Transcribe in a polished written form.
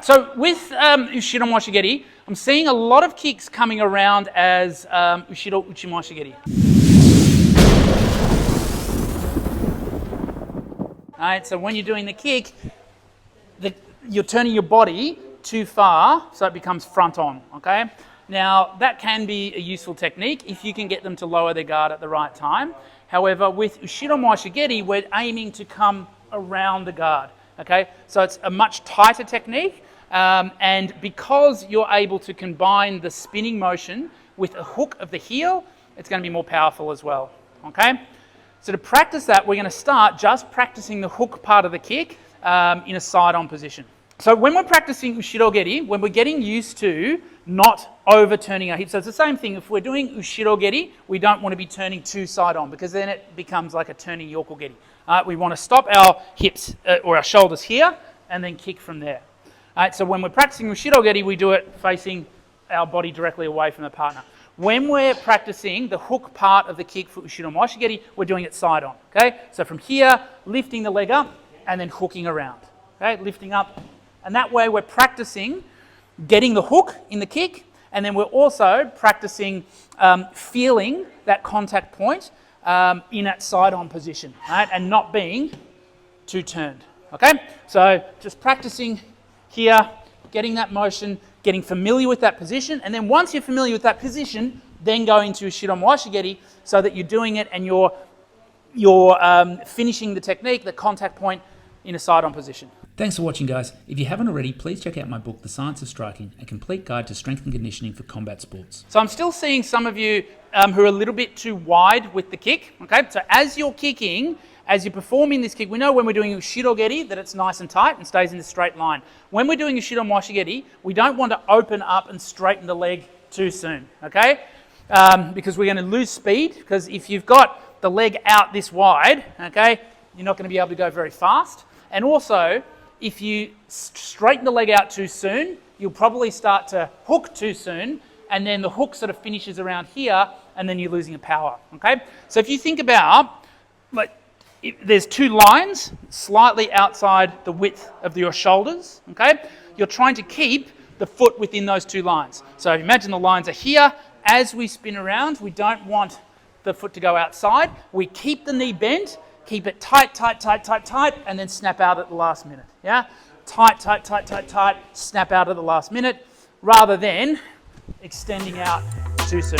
So with Ushiro Moshigeri, I'm seeing a lot of kicks coming around as Ushiro Uchimoshigeri. All right, so when you're doing the kick, you're turning your body too far, so it becomes front on, okay? Now, that can be a useful technique if you can get them to lower their guard at the right time. However, with Ushiro Moshigeri, we're aiming to come around the guard, okay? So it's a much tighter technique, and because you're able to combine the spinning motion with a hook of the heel, it's going to be more powerful as well, okay? So to practice that, we're going to start just practicing the hook part of the kick in a side-on position. So when we're practicing Ushiro-geri, when we're getting used to not overturning our hips, so it's the same thing. If we're doing Ushiro-geri, we don't want to be turning too side-on because then it becomes like a turning Yoko-geri. We want to stop our hips or our shoulders here and then kick from there. So when we're practicing Ushiro-geri, we do it facing our body directly away from the partner. When we're practicing the hook part of the kick for Ushiro Moshigeri, we're doing it side on, okay? So from here, lifting the leg up and then hooking around, okay? Lifting up, and that way we're practicing getting the hook in the kick, and then we're also practicing feeling that contact point in that side on position, right? And not being too turned, okay? So just practicing here, getting that motion, getting familiar with that position, and then once you're familiar with that position, then go into Ushiro Moshigeri so that you're doing it and you're finishing the technique, the contact point, in a side-on position. Thanks for watching, guys. If you haven't already, please check out my book, The Science of Striking, a complete guide to strength and conditioning for combat sports. So I'm still seeing some of you who are a little bit too wide with the kick, okay? So as you're kicking, as you're performing this kick, we know when we're doing Ushiro-geri that it's nice and tight and stays in a straight line. When we're doing Ushiro Moshigeri, we don't want to open up and straighten the leg too soon, okay? Because we're going to lose speed, because if you've got the leg out this wide, okay, you're not going to be able to go very fast. And also, if you straighten the leg out too soon, you'll probably start to hook too soon, and then the hook sort of finishes around here, and then you're losing a power, okay? So if you think about, like, there's two lines slightly outside the width of your shoulders, okay? You're trying to keep the foot within those two lines. So imagine the lines are here. As we spin around, we don't want the foot to go outside. We keep the knee bent, keep it tight, tight, tight, tight, tight, and then snap out at the last minute, yeah? Tight, tight, tight, tight, tight, snap out at the last minute, rather than extending out too soon.